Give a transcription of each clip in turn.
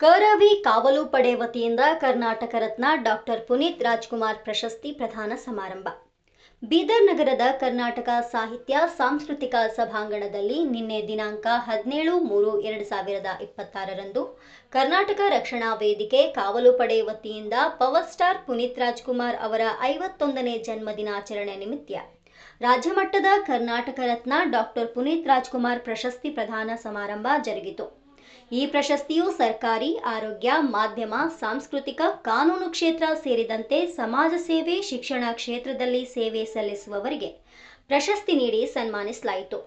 ಕರವಿ ಕಾವಲು ಪಡೆ ವತಿಯಿಂದ ಕರ್ನಾಟಕ ರತ್ನ ಡಾಕ್ಟರ್ ಪುನೀತ್ ರಾಜ್ಕುಮಾರ್ ಪ್ರಶಸ್ತಿ ಪ್ರದಾನ ಸಮಾರಂಭ. ಬೀದರ್ ನಗರದ ಕರ್ನಾಟಕ ಸಾಹಿತ್ಯ ಸಾಂಸ್ಕೃತಿಕ ಸಭಾಂಗಣದಲ್ಲಿ ನಿನ್ನೆ ದಿನಾಂಕ 17-3-2026ರಂದು ಕರ್ನಾಟಕ ರಕ್ಷಣಾ ವೇದಿಕೆ ಕಾವಲು ಪಡೆ ವತಿಯಿಂದ ಪವರ್ ಸ್ಟಾರ್ ಪುನೀತ್ ರಾಜ್ಕುಮಾರ್ ಅವರ 51ನೇ ಜನ್ಮದಿನಾಚರಣೆ ನಿಮಿತ್ತ ರಾಜ್ಯಮಟ್ಟದ ಕರ್ನಾಟಕ ರತ್ನ ಡಾಕ್ಟರ್ ಪುನೀತ್ ರಾಜ್ಕುಮಾರ್ ಪ್ರಶಸ್ತಿ ಪ್ರದಾನ ಸಮಾರಂಭ ಜರುಗಿತು. ಈ ಪ್ರಶಸ್ತಿಯು ಸರ್ಕಾರಿ, ಆರೋಗ್ಯ, ಮಾಧ್ಯಮ, ಸಾಂಸ್ಕೃತಿಕ, ಕಾನೂನು ಕ್ಷೇತ್ರ ಸೇರಿದಂತೆ ಸಮಾಜ ಸೇವೆ, ಶಿಕ್ಷಣ ಕ್ಷೇತ್ರದಲ್ಲಿ ಸೇವೆ ಸಲ್ಲಿಸುವವರಿಗೆ ಪ್ರಶಸ್ತಿ ನೀಡಿ ಸನ್ಮಾನಿಸಲಾಯಿತು.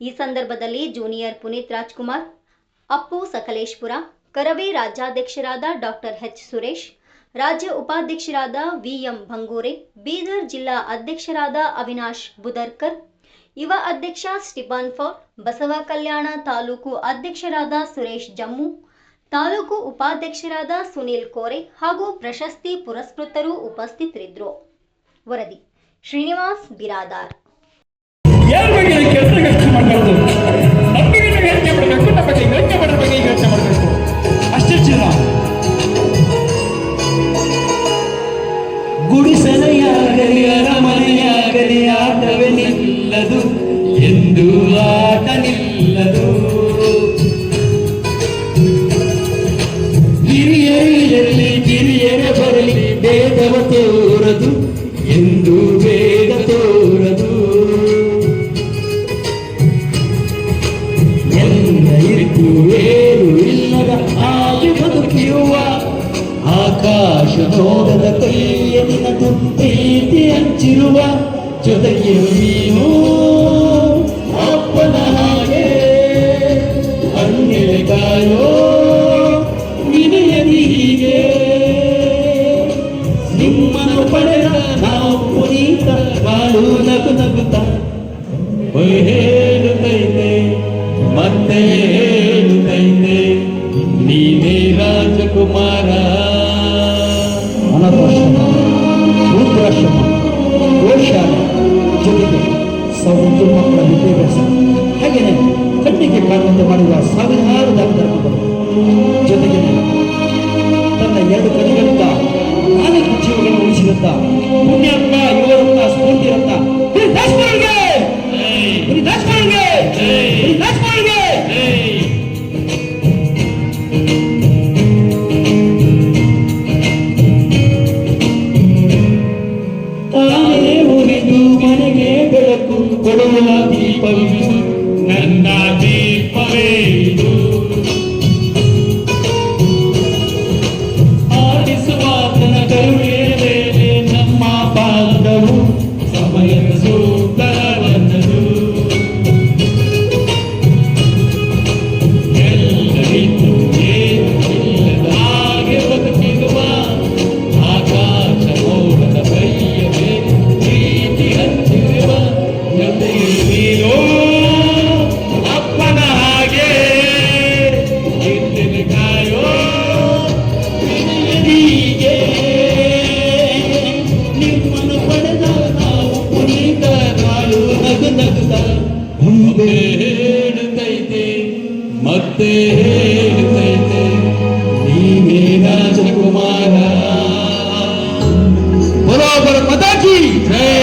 ಈ ಸಂದರ್ಭದಲ್ಲಿ ಜೂನಿಯರ್ ಪುನೀತ್ ರಾಜ್ಕುಮಾರ್, ಅಪ್ಪು ಸಕಲೇಶಪುರ, ಕರವೇ ರಾಜ್ಯಾಧ್ಯಕ್ಷರಾದ ಡಾಕ್ಟರ್ ಎಚ್ ಸುರೇಶ್, ರಾಜ್ಯ ಉಪಾಧ್ಯಕ್ಷರಾದ ವಿ.ಎಂ. ಭಂಗೂರೆ, ಬೀದರ್ ಜಿಲ್ಲಾ ಅಧ್ಯಕ್ಷರಾದ ಅವಿನಾಶ್ ಬುದರ್ಕರ್, ಯುವ ಅಧ್ಯಕ್ಷ ಸ್ಟಿಫನ್ ಫೌಲ್, ಬಸವ ಕಲ್ಯಾಣ ತಾಲೂಕು ಅಧ್ಯಕ್ಷರಾದ ಸುರೇಶ್ ಜಮ್ಮು, ತಾಲೂಕು ಉಪಾಧ್ಯಕ್ಷರಾದ ಸುನೀಲ್ ಕೋರೆ ಹಾಗೂ ಪ್ರಶಸ್ತಿ ಪುರಸ್ಕೃತರು ಉಪಸ್ಥಿತರಿದ್ದರು. ವರದಿ ಶ್ರೀನಿವಾಸ್ ಬಿರಾದಾರ್. ಗುಡಿಸಲೆಯಾಗಲಿ ಅರಮನೆಯಾಗಲಿ ಆಟವೇ ನಿಲ್ಲದು ಎಂದು ಆಟ ನಿಲ್ಲದು. ಹಿರಿಯರಿರಲಿ ಕಿರಿಯರ ಬರಲಿ ಭೇದವ ತೋರದು ಎಂದು ಭೇದ ತೋರದು. ಎಲ್ಲ ಇತ್ತು ಏನು ಇಲ್ಲದ ಹಾಗೆ ಬದುಕಿರುವ ಆಕಾಶ ನೋಡದ ಕೈಯ ನಿನದು ಪ್ರೀತಿ ಹಂಚಿರುವ ಜೊತೆಗೆ ನೀನು ಅಪ್ಪನ ಹಾಗೆ ಅಣ್ಣೆಲೆ ಕಾಯೋ ವಿನಯದಿ ಹೀಗೆ. ನಿಮ್ಮನ್ನು ಪಡೆದ ನಾವು ಪುನೀತ ಬಾಳು ನಗು ನಗುತ್ತ ಹೇಳುತ್ತೈತೆ ಮತ್ತೆ ಹೇಳುತ್ತೈತೆ ನೀನೇ ರಾಜಕುಮಾರ. ಅನಾಥಾಶ್ರಮ, ವೃದ್ಧಾಶ್ರಮ, ಗೋಶಾಲೆ ಜೊತೆಗೆ 1000 ಮಕ್ಕಳ ವಿದ್ಯಾಭ್ಯಾಸ, ಹಾಗೆಯೇ ಕಣ್ಣಿಗೆ ಕಾಣುವಂತೆ ಮಾಡುವ ಸಾವಿರಾರು ಧರ್ಮಗಳು ಜೊತೆಗೆ ತನ್ನ 2 ಕಲಿಗಳಿಂದ 4 ಜೀವಗಳನ್ನು ಉಳಿಸಿದಂತ ಪುಣ್ಯಾತ್ಮ ಯುವರತ್ನ ಸ್ಫೂರ್ತಿರತ್ನ ತಾನೇ ಉರಿದು ಮನೆಗೆ ಬೆಳಕು ಕೊಡುವ ದೀಪವಿದು ನನ್ನ ದೀಪವೇ ಇದು. ಆಡಿಸುವಾತನ ಕರುಣೆ ಮೇಲೆ ನಮ್ಮ ಬಾಂಧವು ಸಮಯದ ಸೂತ್ರವನ್ನದು. ಎಲ್ಲರಿಗೂ ಇಲ್ಲದ ಹಾಗೆ ಬದುಕಿರುವ ಆಕಾಶ ಮೋಡದ ಕೈಯ ಮೇಲೆ ಪ್ರೀತಿ ಹಂಚಿರುವ ಜೊತೆಗೆ ನೀನು ಅಪ್ಪನ ಹಾಗೆ ಹಿಂದಿನ ಕಾಯೋ ಹೀಗೆ. ನಿಮ್ಮನ್ನು ಪಡೆದ ನಾವು ಪುನೀತ ಬಾಳು ನಗು ನಗುತ್ತ ಮುಂದೆ ಹೇಳುತ್ತೈತೆ ಮತ್ತೆ ಹೇಳುತ್ತೈತೆ ನೀವೇ ರಾಜಕುಮಾರ. ಬರೋಬರ ಪದಾಕಿ ಜಯ.